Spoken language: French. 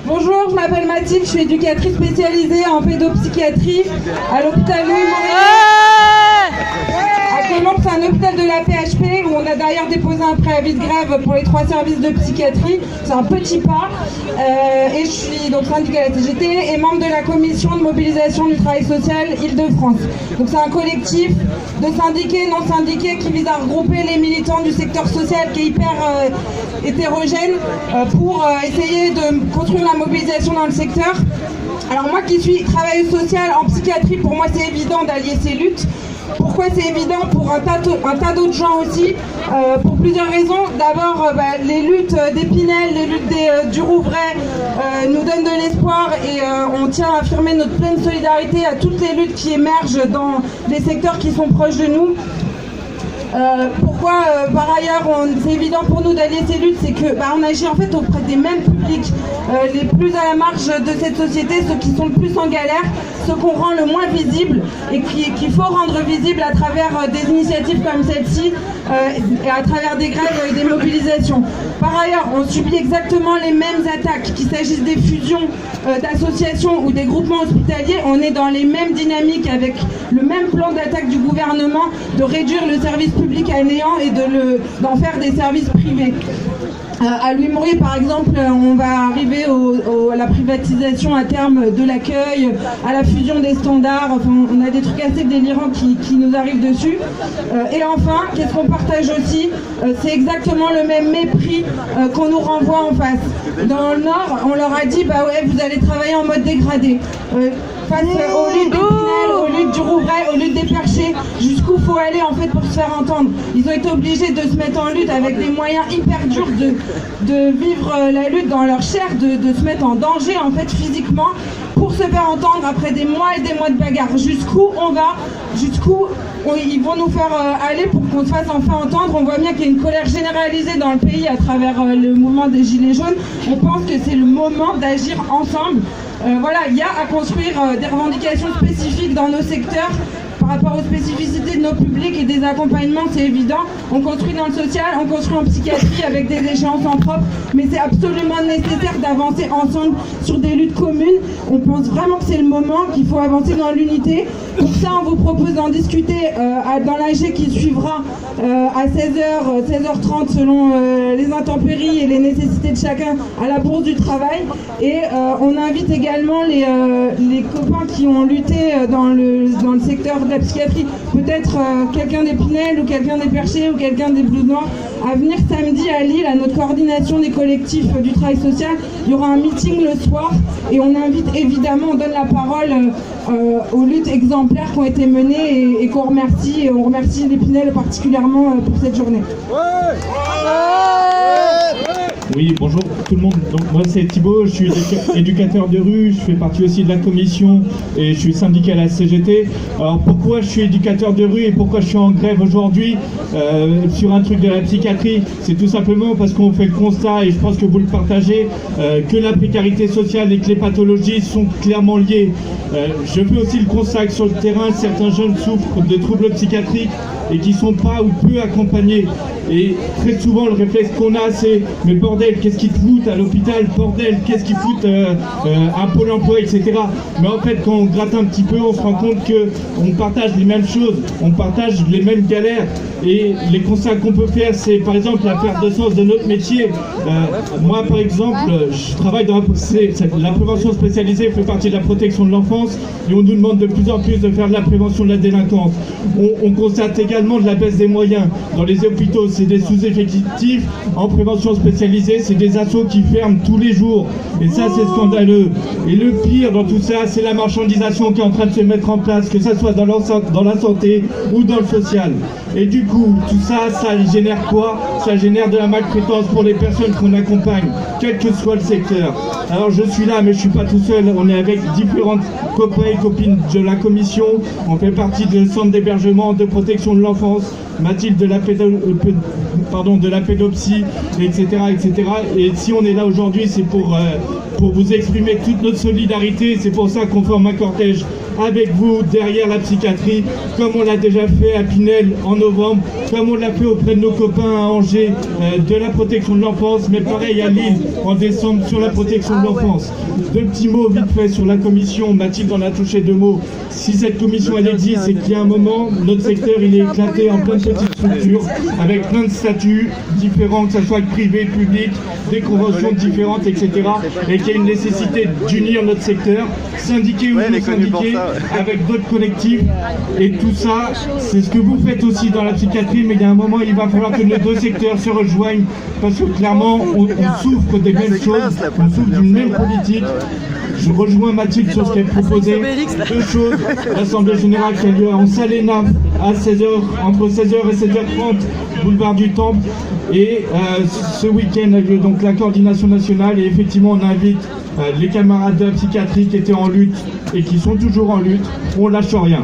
Bonjour, je m'appelle Mathilde, je suis éducatrice spécialisée en pédopsychiatrie à l'hôpital Louis-Maurier. Actuellement, c'est un hôpital de la PHP où on a d'ailleurs déposé un préavis de grève pour les 3 services de psychiatrie. C'est un petit pas. Et je suis donc syndicat à la CGT et membre de la commission de mobilisation du travail social Île-de-France. Donc c'est un collectif de syndiqués, non syndiqués qui vise à regrouper les militants du secteur social qui est hyper hétérogène pour essayer de construire la mobilisation dans le secteur. Alors moi qui suis travailleuse sociale en psychiatrie, pour moi c'est évident d'allier ces luttes. Pourquoi c'est évident? Pour un tas d'autres gens aussi, pour plusieurs raisons. D'abord, les luttes d'Épinel, les luttes du Rouvray nous donnent de l'espoir et on tient à affirmer notre pleine solidarité à toutes les luttes qui émergent dans les secteurs qui sont proches de nous. Pourquoi par ailleurs c'est évident pour nous d'allier ces luttes, c'est que on agit en fait auprès des mêmes publics les plus à la marge de cette société, ceux qui sont le plus en galère, ceux qu'on rend le moins visibles et qu'il faut rendre visibles à travers des initiatives comme celle-ci et à travers des grèves et des mobilisations. Par ailleurs, on subit exactement les mêmes attaques, qu'il s'agisse des fusions d'associations ou des groupements hospitaliers. On est dans les mêmes dynamiques avec le même plan d'attaque du gouvernement de réduire le service public à néant et d'en faire des services privés. À Louis-Maurier, par exemple, on va arriver à la privatisation à terme de l'accueil, à la fusion des standards. Enfin, on a des trucs assez délirants qui nous arrivent dessus. Et enfin, qu'est-ce qu'on partage aussi? C'est exactement le même mépris qu'on nous renvoie en face. Dans le Nord, on leur a dit, bah ouais, vous allez travailler en mode dégradé. Face aux luttes d'Épinel, aux luttes du Rouvray, aux luttes des Perchés, jusqu'où faut aller en fait pour se faire entendre. Ils ont été obligés de se mettre en lutte avec des moyens hyper durs de vivre la lutte dans leur chair, de se mettre en danger en fait physiquement pour se faire entendre après des mois et des mois de bagarre. Jusqu'où on va, ils vont nous faire aller pour qu'on se fasse enfin entendre. On voit bien qu'il y a une colère généralisée dans le pays à travers le mouvement des Gilets jaunes. On pense que c'est le moment d'agir ensemble. Voilà, il y a à construire des revendications spécifiques dans nos secteurs par rapport aux spécificités de nos publics et des accompagnements, c'est évident. On construit dans le social, on construit en psychiatrie avec des échéances en propre, mais c'est absolument nécessaire d'avancer ensemble sur des luttes communes. On pense vraiment que c'est le moment, qu'il faut avancer dans l'unité. Pour ça, on vous propose d'en discuter dans l'AG qui suivra à 16h, 16h30 selon les intempéries et les nécessités de chacun à la Bourse du Travail. Et on invite également les copains qui ont lutté dans le secteur de la psychiatrie, peut-être quelqu'un d'Épinel ou quelqu'un des Perchés ou quelqu'un des Blouses Noirs, à venir samedi à Lille à notre coordination des collectifs du travail social. Il y aura un meeting le soir et on invite évidemment, on donne la parole aux luttes exemplaires qui ont été menées et qu'on remercie, et on remercie l'Épinel particulièrement pour cette journée. Oui, bonjour tout le monde. Donc moi c'est Thibaut, je suis éducateur de rue, je fais partie aussi de la commission et je suis syndicat à la CGT. Alors pourquoi je suis éducateur de rue et pourquoi je suis en grève aujourd'hui sur un truc de la psychiatrie? C'est tout simplement parce qu'on fait le constat, et je pense que vous le partagez, que la précarité sociale et que les pathologies sont clairement liées. Je fais aussi le constat que sur le terrain, certains jeunes souffrent de troubles psychiatriques et qui ne sont pas ou peu accompagnés. Et très souvent, le réflexe qu'on a, c'est « mais bordel, qu'est-ce qu'ils te foutent à l'hôpital? Bordel, qu'est-ce qu'ils foutent à Pôle emploi, etc. » Mais en fait, quand on gratte un petit peu, on se rend compte qu'on partage les mêmes choses, on partage les mêmes galères. Et les constats qu'on peut faire, c'est par exemple la perte de sens de notre métier. Moi, par exemple, je travaille dans la prévention spécialisée, fait partie de la protection de l'enfance, et on nous demande de plus en plus de faire de la prévention de la délinquance. On constate également de la baisse des moyens. Dans les hôpitaux, c'est des sous-effectifs. En prévention spécialisée, c'est des assos qui ferment tous les jours. Et ça, c'est scandaleux. Et le pire dans tout ça, c'est la marchandisation qui est en train de se mettre en place, que ça soit dans la santé ou dans le social. Et du coup, tout ça, ça génère quoi? Ça génère de la maltraitance pour les personnes qu'on accompagne, quel que soit le secteur. Alors je suis là, mais je ne suis pas tout seul. On est avec différents copains et copines de la commission. On fait partie du centre d'hébergement de protection de l'enfance. Mathilde de la pédopsie, etc., etc. Et si on est là aujourd'hui, c'est pour vous exprimer toute notre solidarité. C'est pour ça qu'on forme un cortège avec vous derrière la psychiatrie, comme on l'a déjà fait à Pinel en novembre, comme on l'a fait auprès de nos copains à Angers de la protection de l'enfance, mais pareil à Lille en décembre sur la protection de l'enfance. Deux petits mots vite fait sur la commission. Mathilde en a touché deux mots. Si cette commission elle existe, c'est qu'il y a un moment, notre secteur il est éclaté en plein de petites structures avec plein de statuts différents, que ce soit privé, public, des conventions différentes, etc. Et qu'il y a une nécessité d'unir notre secteur, syndiquer ou non syndiquer, avec d'autres collectifs. Et tout ça, c'est ce que vous faites aussi dans la psychiatrie, mais il y a un moment, il va falloir que nos deux secteurs se rejoignent, parce que clairement, on souffre des mêmes choses, on souffre d'une même politique. Je rejoins Mathilde sur ce qu'elle proposait. Deux choses. L'Assemblée Générale qui a lieu en salle ENAF à 16h, entre 16h et 16h30, boulevard du Temple. Et ce week-end a lieu donc la coordination nationale. Et effectivement, on invite les camarades de la psychiatrie qui étaient en lutte et qui sont toujours en lutte. On lâche rien.